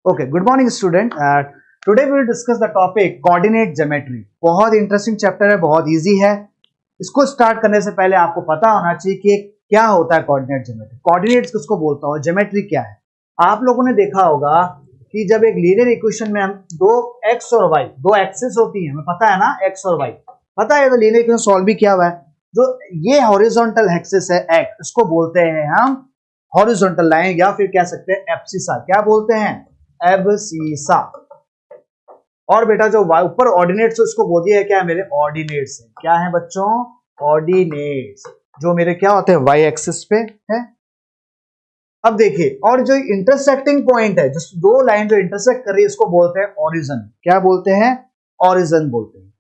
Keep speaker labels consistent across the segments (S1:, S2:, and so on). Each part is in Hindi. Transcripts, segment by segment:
S1: Okay, good morning student. Today we will discuss the topic coordinate geometry. बहुत इंटरेस्टिंग चैप्टर है, बहुत इजी है। इसको स्टार्ट करने से पहले आपको पता होना चाहिए कि क्या होता है कोऑर्डिनेट ज्योमेट्री। कोऑर्डिनेट्स किसको बोलता हूँ, ज्योमेट्री क्या है। आप लोगों ने देखा होगा कि जब एक लीनियर इक्वेशन में हम दो एक्स और वाई, दो एक्सिस होती है, हमें पता है ना, एक्स और वाई पता है। तो लीनियर इक्वेशन सॉल्व भी किया हुआ है। जो ये हॉरिजॉन्टल एक्सिस है एक्स, इसको बोलते हैं हम हॉरिजॉन्टल लाइन, या फिर कह सकते हैं एब्सिसा। क्या बोलते हैं? एब्सिसा। और बेटा जो ऊपर ऑर्डिनेट्स उसको बोल दिया है, क्या है मेरे ऑर्डिनेट्स है। क्या है बच्चों? ऑर्डिनेट्स, जो मेरे क्या होते हैं वाई एक्सिस पे है। अब देखिए, और जो इंटरसेक्टिंग पॉइंट है, जो दो लाइन जो इंटरसेक्ट कर रही है, इसको बोलते हैं ओरिजिन। क्या बोलते हैं? ओरिजिन बोलते हैं।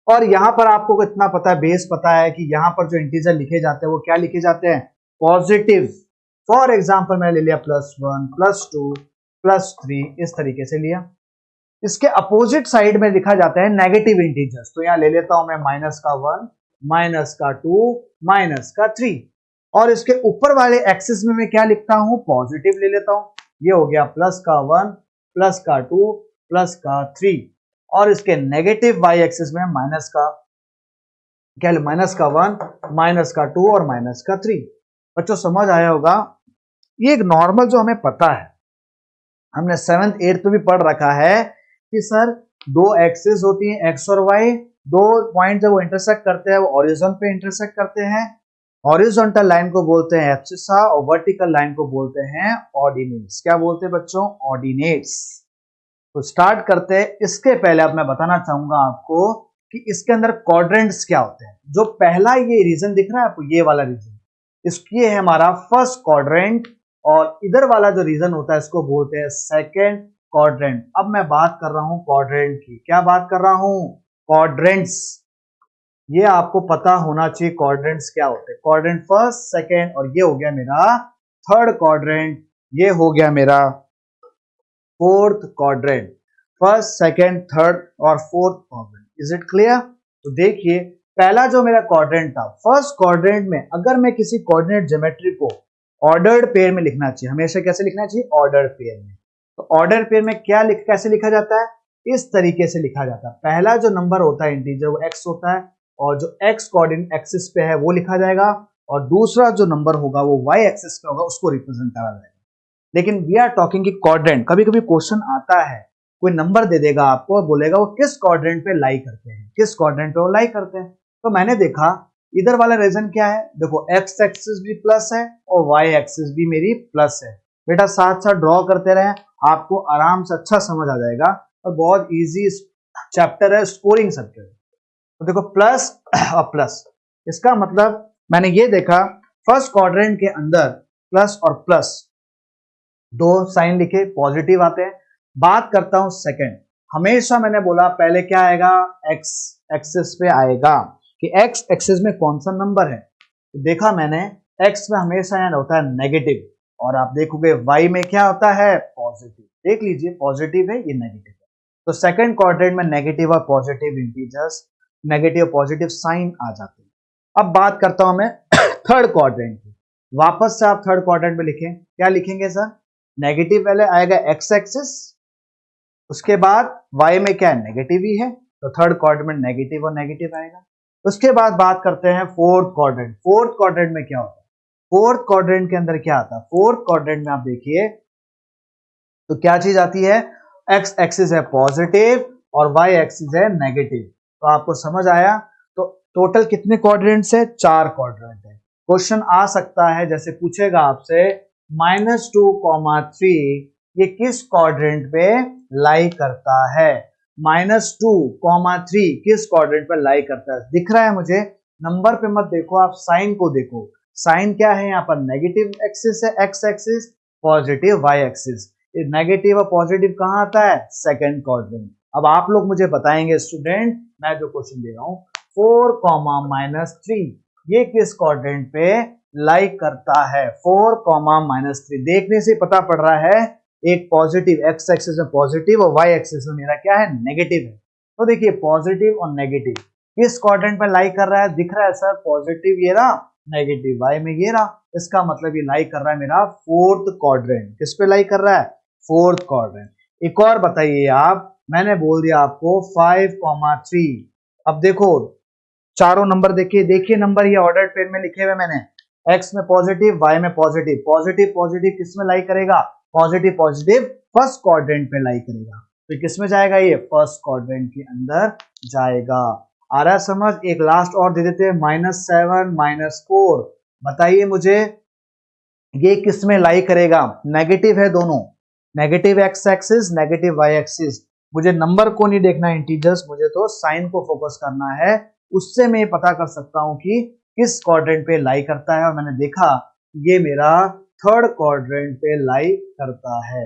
S1: और यहां पर आपको इतना पता है, बेस पता है कि यहां पर जो इंटीजर लिखे जाते हैं वो क्या लिखे जाते हैं? पॉजिटिव। फॉर एग्जाम्पल मैं ले लिया +1 +2 +3, इस तरीके से लिया। इसके अपोजिट साइड में लिखा जाता है नेगेटिव इंटीजर्स। तो यहां ले लेता हूं मैं -1 -2 -3। और इसके ऊपर वाले एक्सिस में मैं क्या लिखता हूं? पॉजिटिव ले लेता हूं। ये हो गया +1 +2 +3। और इसके नेगेटिव वाई एक्सिस में क्या -1 -2 और -3। बच्चों समझ आया होगा। ये एक नॉर्मल जो हमें पता है, हमने 7th 8th में भी पढ़ रखा है कि सर दो एक्सिस होती हैं एक्स और वाई, दो पॉइंट जब वो इंटरसेक्ट करते हैं वो हॉरिजॉन पे इंटरसेक्ट करते हैं। हॉरिजॉन्टल लाइन को बोलते हैं एब्सिसा और वर्टिकल लाइन को बोलते हैं ऑर्डिनेट्स। क्या बोलते हैं बच्चों? ऑर्डिनेट्स। तो स्टार्ट करते हैं। इसके पहले अब मैं बताना चाहूंगा आपको कि इसके अंदर क्वाड्रेंट्स क्या होते हैं। जो पहला ये रीजन दिख रहा है आपको, ये वाला रीजन, इसकी है हमारा फर्स्ट क्वाड्रेंट। और इधर वाला जो रीजन होता है इसको बोलते हैं सेकेंड क्वाड्रेंट। अब मैं बात कर रहा हूं क्वाड्रेंट की। क्या बात कर रहा हूं? क्वाड्रेंट्स। ये आपको पता होना चाहिए क्वाड्रेंट्स क्या होते हैं। क्वाड्रेंट फर्स्ट, सेकेंड, और ये हो गया मेरा थर्ड क्वाड्रेंट। ये हो गया मेरा fourth quadrant. First, second, third और fourth quadrant. Is it clear? तो देखिए, पहला जो मेरा क्वाड्रेंट था, फर्स्ट क्वाड्रेंट में अगर मैं किसी कोऑर्डिनेट ज्योमेट्री को ऑर्डर्ड पेयर में लिखना चाहिए, हमेशा कैसे लिखना चाहिए? ऑर्डर्ड पेयर में। तो ऑर्डर पेयर में कैसे लिखा जाता है? इस तरीके से लिखा जाता है। पहला जो नंबर होता है इंटीजर वो x होता है, और जो x कोऑर्डिनेट एक्सिस पे है वो लिखा जाएगा, और दूसरा जो नंबर होगा वो y एक्सिस पे होगा, उसको रिप्रेजेंट करा जाएगा। लेकिन वी आर टॉकिंग की क्वाड्रेंट। कभी कभी क्वेश्चन आता है, कोई नंबर दे देगा आपको और बोलेगा वो किस क्वाड्रेंट पे लाई करते हैं, किस क्वाड्रेंट पे वो लाई करते हैं। तो मैंने देखा इधर वाला रीजन क्या है, देखो x एक्सिस भी प्लस है और y एक्सिस भी मेरी प्लस है। बेटा साथ साथ ड्रॉ करते रहे, आपको आराम से अच्छा समझ आ जाएगा। और बहुत इजी चैप्टर है, स्कोरिंग सर्किल। तो देखो प्लस और प्लस, इसका मतलब मैंने ये देखा फर्स्ट क्वाड्रेंट के अंदर प्लस और प्लस दो साइन लिखे, पॉजिटिव आते हैं। बात करता हूं सेकंड। हमेशा मैंने बोला पहले क्या आएगा? एक्स एक्सिस पे आएगा कि एक्स एक्सिस में कौन सा नंबर है। तो देखा मैंने एक्स में हमेशा यहाँ होता है नेगेटिव, और आप देखोगे वाई में क्या होता है? पॉजिटिव। देख लीजिए, पॉजिटिव है, ये नेगेटिव है। तो सेकंड क्वाड्रेंट में नेगेटिव और positive integers, negative positive sign आ जाते हैं। अब बात करता हूं मैं थर्ड क्वाड्रेंट की। वापस से आप थर्ड क्वाड्रेंट में लिखें, क्या लिखेंगे सर? नेगेटिव पहले आएगा एक्स एक्सिस, उसके बाद वाई में क्या है? नेगेटिव ही है, तो थर्ड क्वाड्रेंट में नेगेटिव और नेगेटिव आएगा। उसके बाद बात करते हैं फोर्थ क्वाड्रेंट। फोर्थ क्वाड्रेंट में क्या होता है? फोर्थ क्वाड्रेंट के अंदर क्या आता है? फोर्थ क्वाड्रेंट में आप देखिए तो क्या चीज आती है? एक्स एक्सिस है पॉजिटिव और वाई एक्सिस है नेगेटिव। तो आपको समझ आया। तो टोटल कितने क्वाड्रेंट्स है? 4 क्वाड्रेंट है। क्वेश्चन आ सकता है, जैसे पूछेगा आपसे -2, 3 ये किस क्वाड्रेंट पे लाई करता है? -2, 3 किस क्वाड्रेंट पे लाई करता है? दिख रहा है मुझे? नंबर पे मत देखो, आप साइन को देखो। साइन क्या है यहाँ पर? नेगेटिव एक्सिस है X axis, positive Y axis. Negative और पॉजिटिव कहाँ आता है? Second quadrant. अब आप लोग मुझे बताएंगे स्टूडेंट, मैं जो क्वेश्चन दे रहा हूं 4, -3 ये किस क्वाड्रेंट पे लाई करता है? 4, -3 देखने से पता पड़ रहा है एक पॉजिटिव एक्स एक्सिस में पॉजिटिव और वाई एक्सिस में मेरा क्या है? नेगेटिव है। तो देखिए पॉजिटिव और नेगेटिव किस क्वाड्रेंट पे लाई कर रहा है? दिख रहा है सर, पॉजिटिव ये रहा, नेगेटिव वाई में ये रहा। इसका मतलब ये लाई कर रहा है मेरा फोर्थ क्वाड्रेंट। किस पे लाई कर रहा है? Fourth quadrant. एक और बताइए आप, मैंने बोल दिया आपको 5,3। अब देखो चारों नंबर देखिए, देखिए नंबर ये ऑर्डर पेयर में लिखे हुए मैंने, एक्स में पॉजिटिव, वाई में पॉजिटिव, पॉजिटिव पॉजिटिव किस में लाई करेगा, पॉजिटिव पॉजिटिव फर्स्ट क्वाड्रेंट पे लाई करेगा, तो किस में जाएगा, ये फर्स्ट क्वाड्रेंट के अंदर जाएगा। आ रहा है समझ। एक लास्ट और दे देते हैं, -7 -4। बताइए मुझे ये किस में लाई करेगा, नेगेटिव है दोनों, negative x axis negative y axis. मुझे नंबर को नहीं देखना इंटीजर्स, मुझे तो साइन को फोकस करना है, उससे मैं पता कर सकता हूं कि किस क्वाड्रेंट पे लाई करता है। और मैंने देखा ये मेरा थर्ड क्वाड्रेंट पे लाई करता है।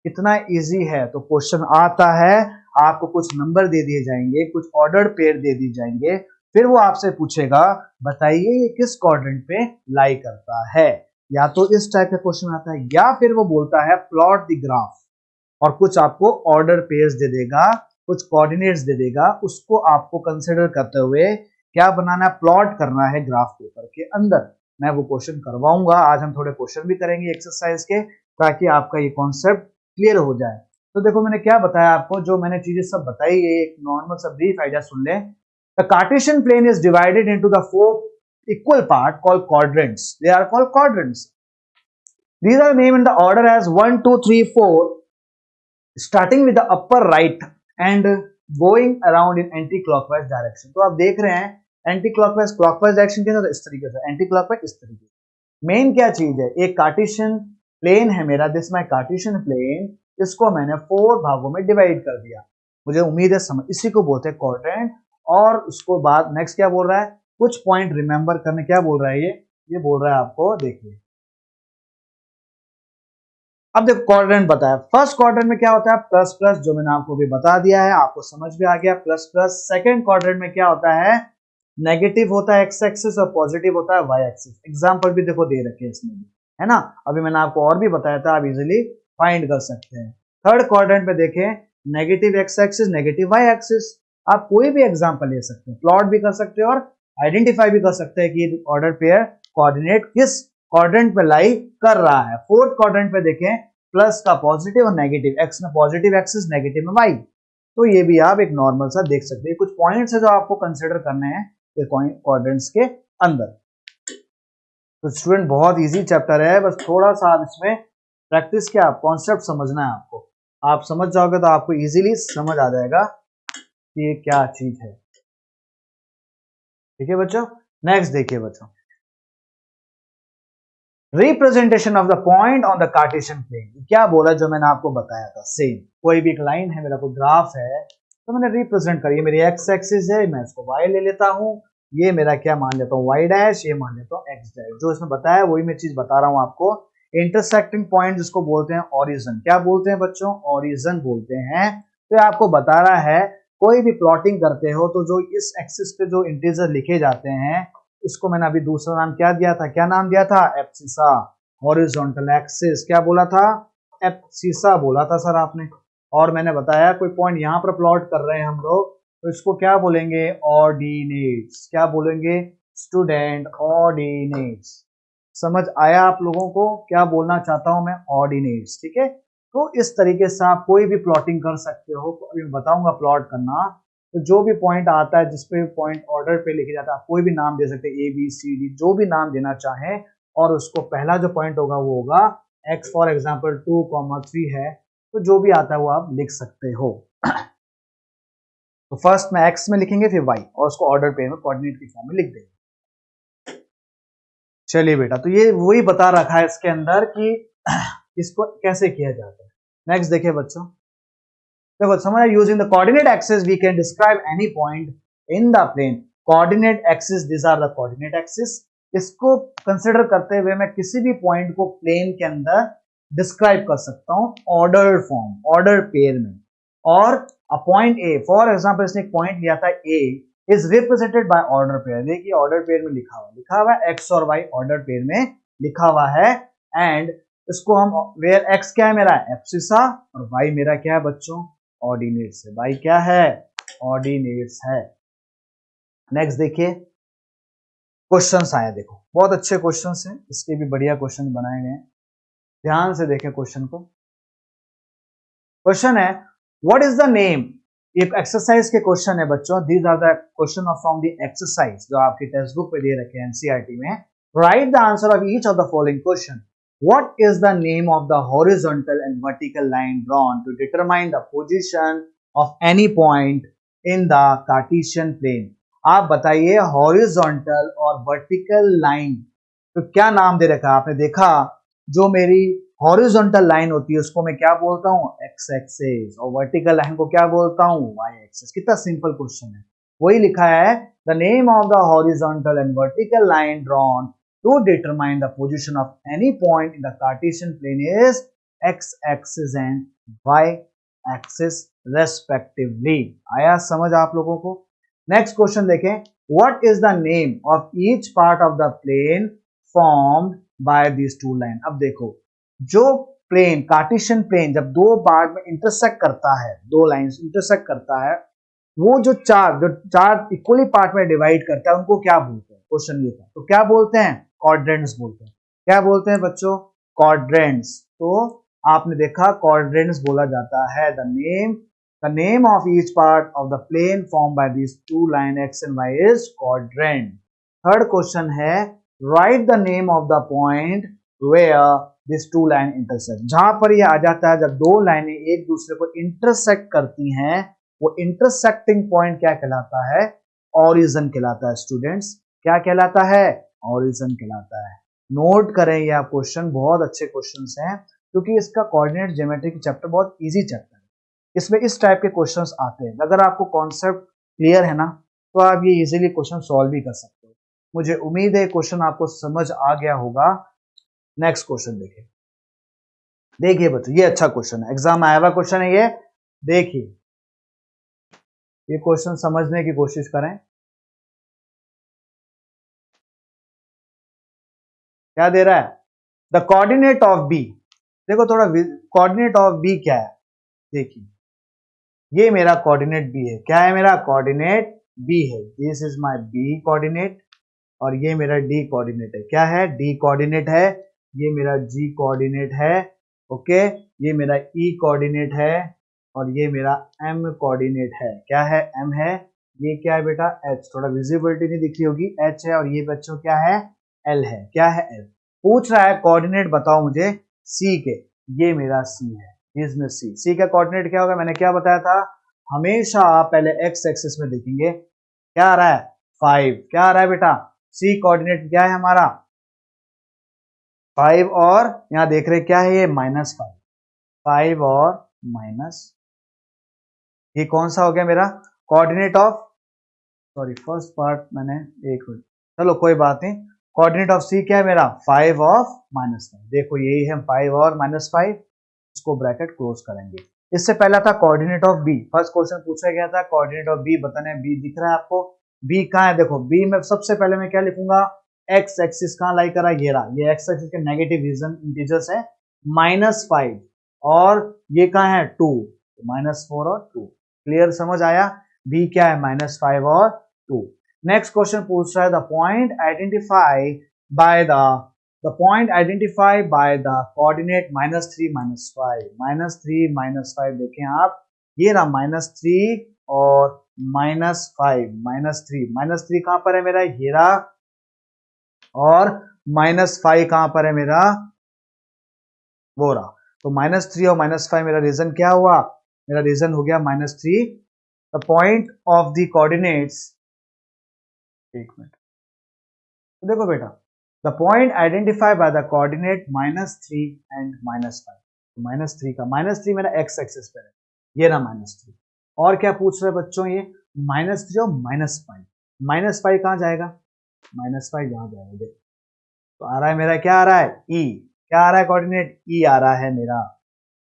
S1: कितना इजी है। तो क्वेश्चन आता है, आपको कुछ नंबर दे दिए जाएंगे, कुछ ऑर्डर्ड पेयर दे दिए जाएंगे, फिर वो आपसे पूछेगा बताइए ये किस क्वाड्रेंट पे लाई करता है। या तो इस टाइप का क्वेश्चन आता है, या फिर वो बोलता है प्लॉट द ग्राफ, और कुछ आपको ऑर्डर पेयर्स दे देगा, कुछ कोऑर्डिनेट्स दे देगा, उसको आपको कंसिडर करते हुए क्या बनाना है, प्लॉट करना है ग्राफ पेपर के अंदर। मैं वो क्वेश्चन करवाऊंगा, आज हम थोड़े क्वेश्चन भी करेंगे एक्सरसाइज के, ताकि आपका ये कॉन्सेप्ट क्लियर हो जाए। तो देखो मैंने क्या बताया आपको, जो मैंने चीजें सब बताई, ये एक नॉर्मल सा ब्रीफ आइडिया सुन लें। The Cartesian plane is divided into the 4 equal part called quadrants. They are called quadrants. These are named in the order as 1, 2, 3, 4, starting with the upper right and going around in anti-clockwise direction. तो आप देख रहे हैं एंटी क्लॉकवाइज क्लॉकवाइज डायरेक्शन के साथ इस तरीके से, एंटी क्लॉकवाइज इस तरीके से। मेन क्या चीज है, एक कार्टेशियन प्लेन है मेरा, दिस माय कार्टेशियन प्लेन, इसको मैंने 4 भागों में डिवाइड कर दिया। मुझे उम्मीद है समझ, इसी को बोलते हैं क्वाड्रेंट। और उसको बाद नेक्स्ट क्या बोल रहा है, कुछ पॉइंट रिमेंबर करने, क्या बोल रहा है ये बोल रहा है आपको, देखिए अब देखो क्वाड्रेंट बताया। फर्स्ट क्वाड्रेंट में क्या होता है, प्लस प्लस, जो मैंने आपको भी बता दिया है, आपको समझ भी आ गया, प्लस प्लस। सेकंड क्वाड्रेंट में क्या होता है, नेगेटिव होता है एक्स एक्सिस और पॉजिटिव होता है वाई एक्सिस। एग्जांपल भी देखो दे रखे हैं इसमें भी, है ना, अभी मैंने आपको और भी बताया था, आप इजीली फाइंड कर सकते हैं। थर्ड क्वाड्रेंट में देखें, negative x axis negative y axis. आप कोई भी एग्जांपल ले सकते हैं, प्लॉट भी कर सकते हैं और आइडेंटिफाई भी कर सकते हैं कि ऑर्डर पेयर कोऑर्डिनेट किस क्वाड्रेंट पे लाई कर रहा है। फोर्थ क्वाड्रेंट पे देखें, प्लस का पॉजिटिव और नेगेटिव, एक्स में पॉजिटिव एक्सिस नेगेटिव में वाई। तो ये भी आप एक नॉर्मल सा देख सकते हैं। कुछ पॉइंट्स है जो आपको कंसिडर करने हैं क्वाड्रेंट्स के अंदर। तो स्टूडेंट बहुत इजी चैप्टर है, बस थोड़ा सा आप इसमें प्रैक्टिस किया, कॉन्सेप्ट समझना है आपको। आप समझ जाओगे तो आपको इजीली समझ आ जाएगा कि ये क्या चीज है। ठीक है बच्चों, नेक्स्ट देखिए बच्चों, representation of the point on the Cartesian plane. क्या बोला जो मैंने आपको बताया था, सेम। कोई भी एक लाइन है, मेरा कोई ग्राफ है, तो मैंने रिप्रेजेंट करी, मेरी एक्स एक्सिस है, मैं इसको वाई ले लेता हूं, ये मेरा क्या मान लेता हूं, वाई डैश, ये मान लेता हूं एक्स डैश। जो इसमें बताया वही मैं चीज बता रहा हूं आपको। इंटरसेक्टिंग पॉइंट जिसको बोलते हैं ऑरिजन, क्या बोलते हैं बच्चों, ऑरिजन बोलते हैं। तो आपको बता रहा है, कोई भी प्लॉटिंग करते हो तो जो इस एक्सिस पे जो इंटीजर लिखे जाते हैं, इसको मैंने अभी दूसरा नाम क्या दिया था, क्या नाम दिया था, एब्सिसा। हॉरिजॉन्टल एक्सिस क्या बोला था, एब्सिसा बोला था सर आपने। और मैंने बताया कोई पॉइंट यहां पर प्लॉट कर रहे हैं हम लोग, तो इसको क्या बोलेंगे, ऑर्डिनेट्स। क्या बोलेंगे स्टूडेंट, ऑर्डिनेट्स। समझ आया आप लोगों को क्या बोलना चाहता हूं मैं, ऑर्डिनेट्स। ठीक है, तो इस तरीके से आप कोई भी प्लॉटिंग कर सकते हो। अभी मैं बताऊंगा प्लॉट करना। तो जो भी पॉइंट आता है, जिसपे पॉइंट ऑर्डर पे लिखे जाता है, आप कोई भी नाम दे सकते हैं, ए बी सी डी, जो भी नाम देना चाहें। और उसको पहला जो पॉइंट होगा वो होगा एक्स, फॉर एग्जाम्पल 2,3 है, तो जो भी आता है वो आप लिख सकते हो। तो फर्स्ट में एक्स में लिखेंगे, फिर वाई, और उसको ऑर्डर पे में कोऑर्डिनेट की फॉर्म में लिख देंगे। चलिए बेटा, तो ये वही बता रखा है इसके अंदर कि इसको कैसे किया जाता है। नेक्स्ट देखिए बच्चों, देखो समझ, using the coordinate axis we can describe any point in the plane. Coordinate axis, this are the coordinate axis. इसको कंसिडर करते हुए मैं किसी भी पॉइंट को प्लेन के अंदर डिस्क्राइब कर सकता हूं ऑर्डर फॉर्म, ऑर्डर पेयर में। और a point A, for example इसने एक पॉइंट लिया था A, is represented by order pair. देखिए ऑर्डर पेयर में लिखा हुआ है एक्स और वाई, ऑर्डर पेयर में लिखा हुआ है। एंड इसको हम, वेयर एक्स क्या है मेरा, एब्सिसा, और वाई मेरा क्या है बच्चों, ऑर्डिनेट्स है। वाई क्या है, ऑर्डिनेट्स है। नेक्स्ट देखिए, क्वेश्चंस आए, देखो बहुत अच्छे क्वेश्चंस हैं, इसके भी बढ़िया क्वेश्चन बनाए गए हैं। ध्यान से देखें क्वेश्चन को। क्वेश्चन है व्हाट इज द नेम, एक एक्सरसाइज के क्वेश्चन है बच्चों, these are the question of from the exercise जो आपकी टेक्स्ट बुक पे दे रखे हैं एनसीईआरटी में। Write the answer of each of the following question. What is the name of the horizontal and vertical line drawn to determine the position of any point in the Cartesian plane. आप बताइए हॉरिजॉन्टल और वर्टिकल लाइन तो क्या नाम दे रखा है आपने देखा, जो मेरी हॉरिजॉन्टल लाइन होती है उसको मैं क्या बोलता हूँ एक्स एक्सिस, और वर्टिकल लाइन को क्या बोलता हूँ वाई एक्सिस। कितना सिंपल क्वेश्चन है, वही लिखा है the name of the horizontal and vertical line drawn to determine the position of any point in the Cartesian plane is x axis and y axis respectively. आया समझ आप लोगों को। नेक्स्ट क्वेश्चन देखें, what is the name of each part of the plane formed by this two line. अब देखो जो प्लेन कार्टेशियन प्लेन जब दो पार्ट में इंटरसेक्ट करता है, दो लाइंस इंटरसेक्ट करता है, वो जो चार इक्वली पार्ट में डिवाइड करता है उनको क्या बोलते हैं, क्वेश्चन ये था। तो क्या बोलते हैं, क्वाड्रेंट्स बोलते हैं। क्या बोलते हैं बच्चों, क्वाड्रेंट्स। तो आपने देखा क्वाड्रेंट्स बोला जाता है the name of each part of the plane form by this two line X and Y is quadrant. Third question है write the name of the point where this two line intersect. जहां पर ये आ जाता है जब दो लाइनें एक दूसरे को इंटरसेक्ट करती हैं, वो इंटरसेक्टिंग पॉइंट क्या कहलाता है, ऑरिजिन कहलाता है। स्टूडेंट्स क्या कहलाता है, ऑरिजिन कहलाता है। नोट करें ये आप क्वेश्चन, बहुत अच्छे क्वेश्चंस हैं क्योंकि इसका कोऑर्डिनेट ज्योमेट्री की चैप्टर बहुत इजी चैप्टर है, इसमें इस टाइप के क्वेश्चंस आते हैं। अगर आपको कॉन्सेप्ट क्लियर है ना तो आप ये इजीली क्वेश्चन सॉल्व भी कर सकते हो। मुझे उम्मीद है क्वेश्चन आपको समझ आ गया होगा। नेक्स्ट क्वेश्चन देखिए बच्चों, ये अच्छा क्वेश्चन है, एग्जाम आया हुआ क्वेश्चन है ये। देखिए ये क्वेश्चन समझने की कोशिश करें। क्या दे रहा है, द कोऑर्डिनेट ऑफ बी। देखो थोड़ा कोऑर्डिनेट ऑफ बी क्या है, देखिए ये मेरा कोऑर्डिनेट बी है। क्या है मेरा कोऑर्डिनेट बी है, this is my B coordinate, और ये मेरा डी कोऑर्डिनेट है। क्या है, डी कोऑर्डिनेट है। ये मेरा जी कोऑर्डिनेट है, ओके। ये मेरा ई कोऑर्डिनेट है और ये मेरा एम कोऑर्डिनेट है। क्या है, एम है। ये क्या है बेटा, एच। थोड़ा विजिबिलिटी नहीं दिखी होगी, एच है। और ये बच्चों क्या है, एल है। क्या है, एल। पूछ रहा है कोऑर्डिनेट बताओ मुझे सी के, ये मेरा सी है, इसमें सी। सी का कोऑर्डिनेट क्या होगा, मैंने क्या बताया था, हमेशा पहले एक्स एक्सिस में देखेंगे। क्या आ रहा है, 5। क्या आ रहा है बेटा, सी कोऑर्डिनेट क्या है हमारा 5, और यहां देख रहे क्या है ये -5। 5 और माइनस, ये कौन सा हो गया मेरा coordinate of, sorry first part मैंने एक, चलो कोई बात नहीं। कोऑर्डिनेट ऑफ सी क्या है मेरा 5 ऑफ -5। देखो यही है 5 और -5, इसको ब्रैकेट क्लोज करेंगे। इससे पहला था coordinate of B, first question पूछा गया था कोऑर्डिनेट ऑफ बी बताने। बी दिख रहा है आपको, बी कहाँ है, देखो बी में सबसे पहले मैं क्या लिखूंगा, एक्स एक्सिस कहाँ लाई करा, ये रहा, ये एक्स एक्सिस के नेगेटिव रीजन इंटीजर्स है -5, और ये कहाँ है 2, -4 और 2। क्लियर, समझ आया। बी क्या है -5 और 2। नेक्स्ट क्वेश्चन पूछ रहा है the point identify by the point identify by the coordinate -3 -5 -3 देखें आप, ये रहा -3 और -5 -3 कहां पर है मेरा, ये रहा, और -5 कहां पर है मेरा, वो रहा। तो -3 और -5 मेरा रीजन क्या हुआ, मेरा रीजन हो गया -3। The point of the coordinates, एक मिनट, तो देखो बेटा the point identify by the coordinate -3 and -5। -3 का -3 मेरा एक्स एक्सिस पे है, ये रहा -3। और क्या पूछ रहे बच्चों, ये -3 और -5 कहां जाएगा, -5 यहां जाएगा। देखो तो आ रहा है मेरा, क्या आ रहा है, ई। क्या आ रहा है कोऑर्डिनेट, ई आ रहा है मेरा,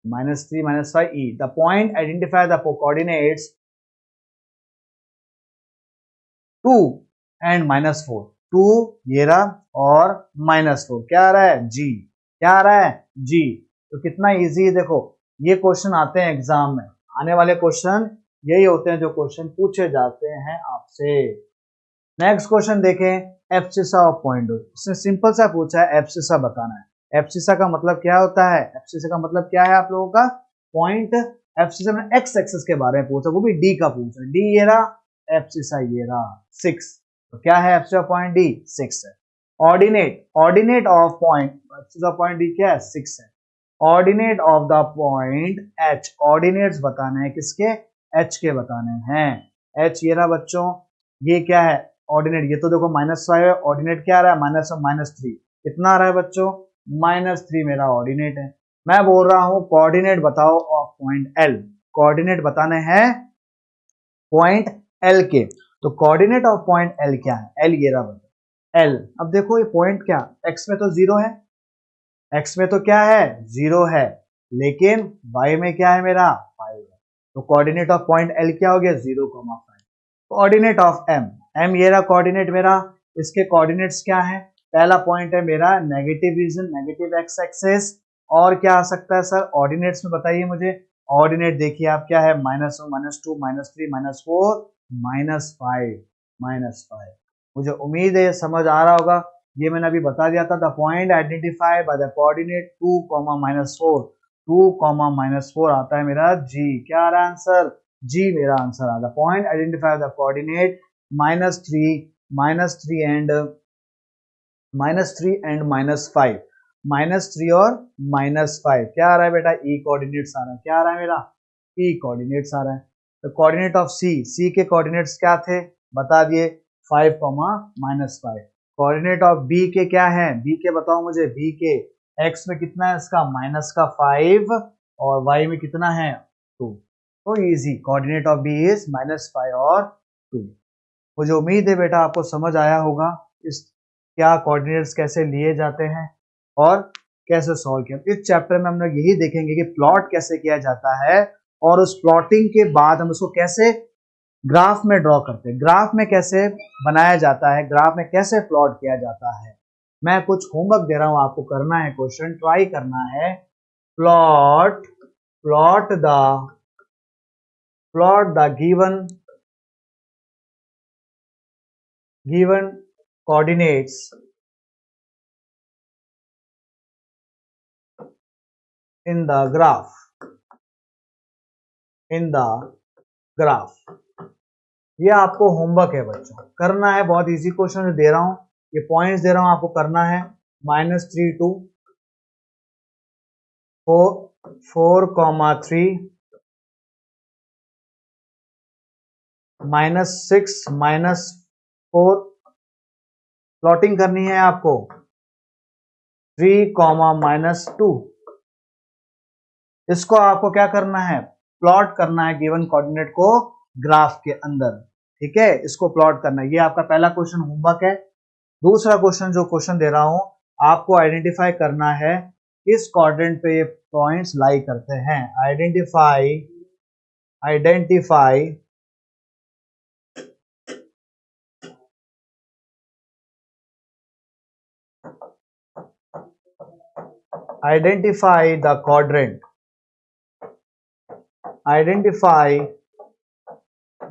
S1: -3 -5 E. The point identify the coordinates 2 and -4, 2 ये रहा और -4, क्या आ रहा है, जी। क्या आ रहा है, जी। तो कितना इजी है, देखो ये क्वेश्चन आते हैं एग्जाम में, आने वाले क्वेश्चन यही होते हैं जो क्वेश्चन पूछे जाते हैं आपसे। नेक्स्ट क्वेश्चन देखें, एब्सिसा ऑफ पॉइंट। उसने सिंपल सा पूछा है, एब्सिसा बताना है। एब्सिसा का मतलब क्या होता है, एब्सिसा का मतलब क्या है आप लोगों का, पॉइंट एफसीसा में एक्स एक्सिस के बारे में पूछा, वो भी डी का पूछा, डी ये रहा, एफसीसा ये रहा 6, तो क्या है एफसीसा पॉइंट डी 6 है। Ordinate of point, एफसीसा point D क्या है 6 है। Ordinate of the point H, ordinates बताने हैं किसके, एच के बताने हैं। एच ये रहा बच्चों, ये क्या है ऑर्डिनेट, ये तो देखो -5 है, ऑर्डिनेट क्या आ रहा है -3, कितना आ रहा है बच्चों -3 मेरा ऑर्डिनेट है। मैं बोल रहा हूं कोऑर्डिनेट बताओ ऑफ पॉइंट एल, कोऑर्डिनेट बताने हैं पॉइंट एल के, तो कोऑर्डिनेट ऑफ पॉइंट एल क्या है, एल ये रहा बच्चों एल। अब देखो ये पॉइंट क्या, एक्स में तो 0 है, एक्स में तो क्या है 0 है, लेकिन वाई में क्या है मेरा 5 है, तो कोऑर्डिनेट ऑफ पॉइंट एल क्या हो गया 0,5। कोऑर्डिनेट ऑफ एम, एम ये रहा कोऑर्डिनेट मेरा, इसके कोऑर्डिनेट्स क्या है, पहला पॉइंट है मेरा negative reason, negative x axis, और क्या आ सकता है सर ऑर्डिनेट्स में बताइए मुझे। ऑर्डिनेट देखिए आप क्या है -1 -2 -3 -4 -5 मुझे उम्मीद है समझ आ रहा होगा। ये मैंने अभी बता दिया था, the point identify by the coordinate 2, -4, 2, -4 आता है मेरा जी, क्या आ रहा है आंसर जी, मेरा आंसर आ रहा। Point identify the coordinate -3 and -5, -3 और -5 क्या आ रहा है बेटा ई कोऑर्डिनेट्स आ रहा है, क्या आ रहा है मेरा ई कोऑर्डिनेट्स आ रहा है। तो कोऑर्डिनेट ऑफ सी, सी के कोऑर्डिनेट्स क्या थे बता दिए 5, -5। कोऑर्डिनेट ऑफ बी के क्या है, बी के बताओ मुझे, बी के एक्स में कितना है इसका -5 और वाई में कितना है 2, तो easy, coordinate of B is -5 और 2। मुझे उम्मीद है बेटा आपको समझ आया होगा इस क्या कोऑर्डिनेट्स कैसे लिए जाते हैं और कैसे सॉल्व किया। इस चैप्टर में हम लोग यही देखेंगे कि प्लॉट कैसे किया जाता है, और उस प्लॉटिंग के बाद हम उसको कैसे ग्राफ में ड्रॉ करते हैं, ग्राफ में कैसे बनाया जाता है, ग्राफ में कैसे प्लॉट किया जाता है। मैं कुछ होमवर्क दे रहा हूं आपको, करना है क्वेश्चन, ट्राई करना है। Plot the given coordinates in the graph, ये आपको होमवर्क है बच्चों, करना है, बहुत इजी क्वेश्चन दे रहा हूं, ये पॉइंट्स दे रहा हूं आपको, करना है -3 to 4,3 -6 -4, प्लॉटिंग करनी है आपको 3, -2, इसको आपको क्या करना है प्लॉट करना है गिवन कोऑर्डिनेट को ग्राफ के अंदर, ठीक है, इसको प्लॉट करना है। ये आपका पहला क्वेश्चन होमवर्क है। दूसरा क्वेश्चन जो क्वेश्चन दे रहा हूं आपको आइडेंटिफाई करना है किस कोऑर्डिनेट पे ये पॉइंट्स लाई करते हैं। Identify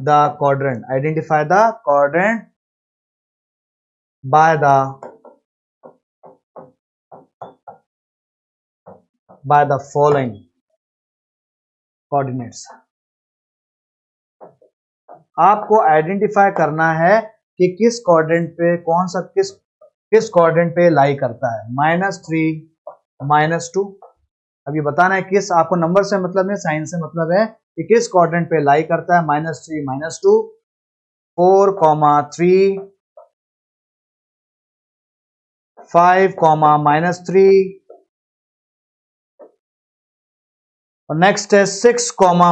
S1: the quadrant, identify the quadrant by the following coordinates। आपको आइडेंटिफाई करना है कि किस कोऑर्डिनेट पे कौन सा किस कोऑर्डिनेट पे लाई करता है, -3 -2। अब ये बताना है किस, आपको नंबर से मतलब नहीं साइन से मतलब है कि किस कोऑर्डिनेट पे लाई करता है, -3 -2, 4,3 5, -3 और नेक्स्ट है 6,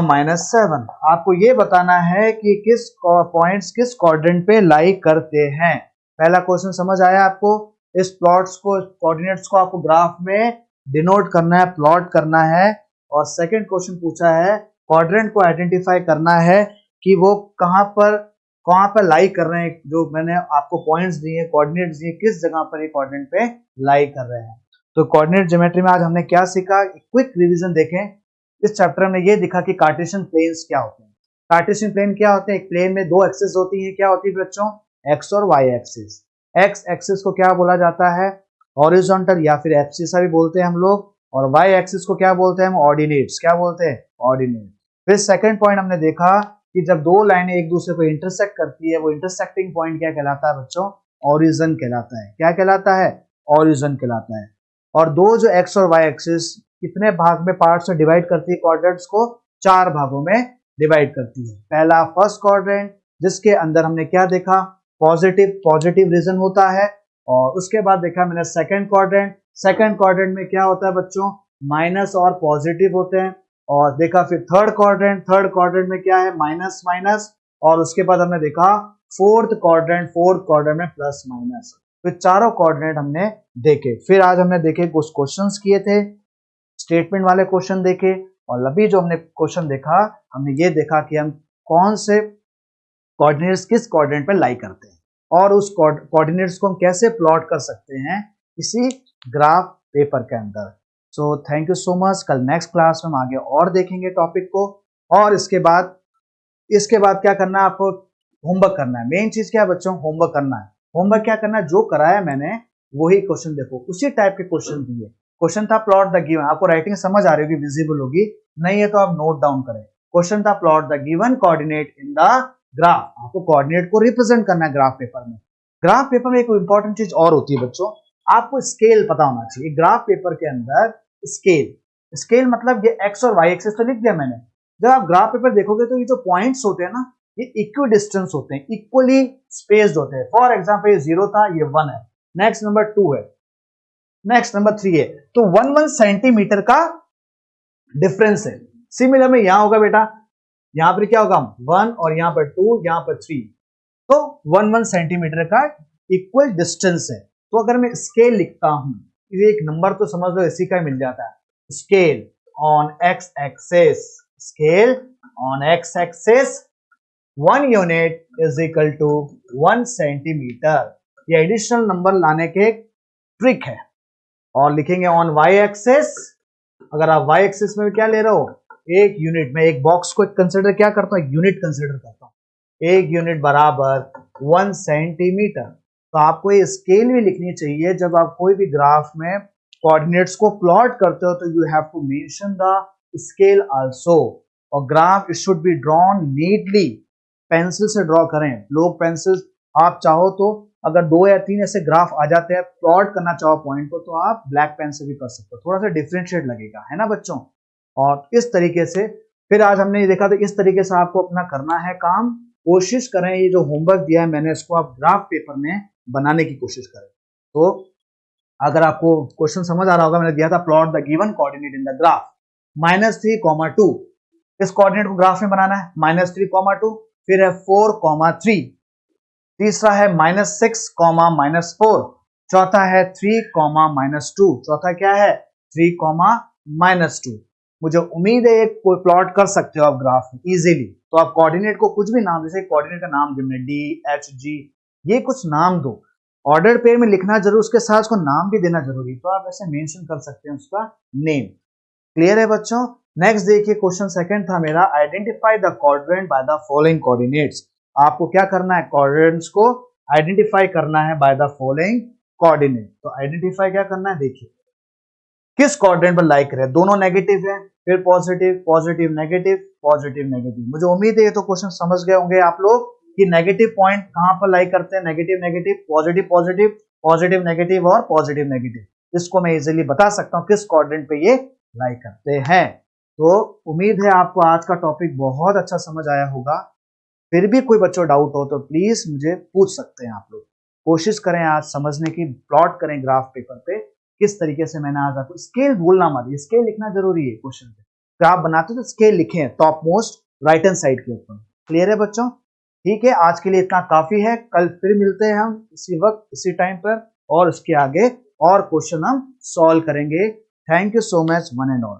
S1: -7। आपको ये बताना है कि किस पॉइंट्स किस कोऑर्डिनेट पे लाई करते हैं। पहला क्वेश्चन समझ आया आपको, इस प्लॉट्स को कोऑर्डिनेट्स को आपको ग्राफ में डिनोट करना है, प्लॉट करना है। और सेकंड क्वेश्चन पूछा है कोऑर्डिनेट को आइडेंटिफाई करना है कि वो कहां पर लाई कर रहे हैं, जो मैंने आपको पॉइंट्स दिए कोऑर्डिनेट्स दिए किस जगह पर ये कोऑर्डिनेट पे लाई कर रहे हैं। तो कोऑर्डिनेट ज्योमेट्री में आज हमने क्या सीखा, क्विक रिवीजन देखें। इस चैप्टर में ये दिखा कि कार्टेशियन प्लेन्स क्या होते हैं। कार्टेशियन प्लेन क्या होते हैं, एक प्लेन में 2 एक्सिस होती है, क्या होती है बच्चों, एक्स और वाई एक्सिस। एक्स एक्सिस को क्या बोला जाता है हॉरिजॉन्टल या फिर एब्सिसा भी बोलते हैं हम लोग, और वाई एक्सिस को क्या बोलते हैं हम ऑर्डिनेट्स, क्या बोलते हैं ऑर्डिनेट। फिर सेकंड पॉइंट हमने देखा कि जब दो लाइनें एक दूसरे को इंटरसेक्ट करती है, वो इंटरसेक्टिंग पॉइंट क्या कहलाता है बच्चों? ओरिजिन कहलाता है। क्या कहलाता है? ओरिजिन कहलाता है। और दो जो एक्स और वाई एक्सिस कितने भाग में पार्ट्स में डिवाइड करती है कोऑर्डिनेट्स को? 4 भागों में डिवाइड करती है। पहला फर्स्ट क्वाड्रेंट, जिसके अंदर हमने क्या देखा? पॉजिटिव रीजन होता है। और उसके बाद देखा मैंने सेकंड क्वाड्रेंट। सेकंड क्वाड्रेंट में क्या होता है बच्चों? माइनस और पॉजिटिव होते हैं। और देखा फिर थर्ड क्वाड्रेंट में क्या है? Minus minus. और उसके बाद हमने देखा फोर्थ क्वाड्रेंट में प्लस माइनस। तो चारों कोऑर्डिनेट हमने देखे। फिर आज हमने देखे कुछ क्वेश्चंस किए थे, स्टेटमेंट वाले क्वेश्चन देखे। और अभी जो हमने क्वेश्चन देखा, हमने ये देखा कि हम कौन से कोऑर्डिनेट्स किस कोऑर्डिनेट पे लाई करते हैं और उस कोऑर्डिनेट्स को हम कैसे प्लॉट कर सकते हैं इसी ग्राफ पेपर के अंदर। So thank you so much. कल नेक्स्ट क्लास में हम आगे और देखेंगे टॉपिक को। और इसके बाद क्या करना है आपको? होमवर्क करना है। मेन चीज क्या है बच्चों? होमवर्क करना है। होमवर्क क्या करना है? जो कराया मैंने वही क्वेश्चन देखो, उसी टाइप के क्वेश्चन दिए। क्वेश्चन था प्लॉट द गिवन। आपको राइटिंग समझ आ रही होगी, विजिबल होगी, नहीं है तो आप नोट डाउन करें। क्वेश्चन था plot the given coordinate in the graph. आपको कोऑर्डिनेट को रिप्रेजेंट करना है ग्राफ पेपर में। ग्राफ पेपर में एक इंपॉर्टेंट चीज और होती है बच्चों, आपको स्केल पता होना चाहिए। ग्राफ पेपर के अंदर स्केल मतलब ये एक्स और वाई एक्सिस तो लिख दिया मैंने। जब आप ग्राफ पेपर देखोगे तो ये जो पॉइंट्स होते हैं ना, ये इक्वी डिस्टेंस होते हैं, इक्वली स्पेस्ड होते हैं। फॉर एग्जांपल ये 0 था, ये 1 है, नेक्स्ट नंबर 2 है, नेक्स्ट नंबर 3 है, तो 1 सेंटीमीटर का डिफरेंस है। सिमिलर में यहां होगा बेटा, यहां पर क्या होगा? 1 और यहां पर 2, यहां पर 3, तो 1 सेंटीमीटर का इक्वल डिस्टेंस है। तो अगर मैं स्केल लिखता हूं, ये एक नंबर तो समझ लो इसी का मिल जाता है। Scale on x axis, scale on x axis 1 unit is equal to 1 centimetre. ये एडिशनल नंबर लाने के एक ट्रिक है। और लिखेंगे ऑन वाई एक्सिस, अगर आप वाई एक्सिस में क्या ले रहे हो? 1 यूनिट में एक बॉक्स को कंसिडर क्या करता हूं? यूनिट कंसिडर करता हूं। 1 यूनिट बराबर 1 सेंटीमीटर। तो आपको ये स्केल भी लिखनी चाहिए। जब आप कोई भी ग्राफ में कोऑर्डिनेट्स को प्लॉट करते हो तो you have to mention the scale also. और graph it should be drawn neatly. Pencil से ड्रॉ करें। लोग पेंसिल, आप चाहो तो अगर 2 या 3 ऐसे ग्राफ आ जाते हैं, प्लॉट करना चाहो पॉइंट को, तो आप ब्लैक पेन से भी कर सकते हो, थोड़ा सा डिफरेंशिएट लगेगा, है ना बच्चों। और इस तरीके से फिर आज हमने ये देखा, तो इस तरीके से आपको अपना करना है काम। कोशिश करें ये जो होमवर्क दिया है मैंने, इसको आप ग्राफ पेपर में बनाने की कोशिश करें। तो अगर आपको क्वेश्चन समझ आ रहा होगा, मैंने दिया था plot the given coordinate in the graph -3, 2। इस कोऑर्डिनेट को ग्राफ में बनाना है, -3, 2। फिर है 4, 3। तीसरा है -6, -4। चौथा है 3, -2। चौथा क्या है? 3, -2। मुझे उम्मीद है एक कोई प्लॉट कर सकते हो आप ग्राफ में इजीली। तो आप कोऑर्डिनेट को कुछ भी नाम, जैसे कोऑर्डिनेट का नाम जो डी, एच, जी, ये कुछ नाम दो। ऑर्डर पेयर में लिखना जरूर, उसके साथ उसको नाम भी देना जरूरी। तो आप ऐसे मेंशन कर सकते हैं उसका नेम। क्लियर है बच्चों? नेक्स्ट देखिए, क्वेश्चन सेकंड था मेरा, identify the coordinate by the following coordinates. आपको क्या करना है? कोऑर्डिनेट्स को आइडेंटिफाई करना है बाय द फॉलोइंग कोऑर्डिनेट। तो आइडेंटिफाई क्या करना है, देखिए किस कोऑर्डिनेट पर लाई करें। दोनों नेगेटिव है, फिर positive, positive negative, positive negative. मुझे उम्मीद है ये तो क्वेश्चन समझ गए होंगे आप लोग कि नेगेटिव पॉइंट कहां पर लाई करते हैं। Negative negative, positive positive, positive negative और पॉजिटिव नेगेटिव। इसको मैं इजीली बता सकता हूं किस कोऑर्डिनेट पे ये लाई करते हैं। तो उम्मीद है आपको आज का टॉपिक बहुत अच्छा समझ आया होगा। फिर भी कोई बच्चों डाउट हो तो प्लीज मुझे पूछ सकते हैं आप लोग। कोशिश करें आज समझने की, प्लॉट करें ग्राफ पेपर पे किस तरीके से। मैंने आज आपको स्केल भूलना मत, स्केल लिखना जरूरी है क्वेश्चन पे। ग्राफ बनाते तो स्केल लिखें top most right hand side के ऊपर। क्लियर है बच्चों? ठीक है, आज के लिए इतना काफी है। कल फिर मिलते हैं हम इसी वक्त इसी टाइम पर, और इसके आगे और क्वेश्चन हम सॉल्व करेंगे। Thank you so much one and all.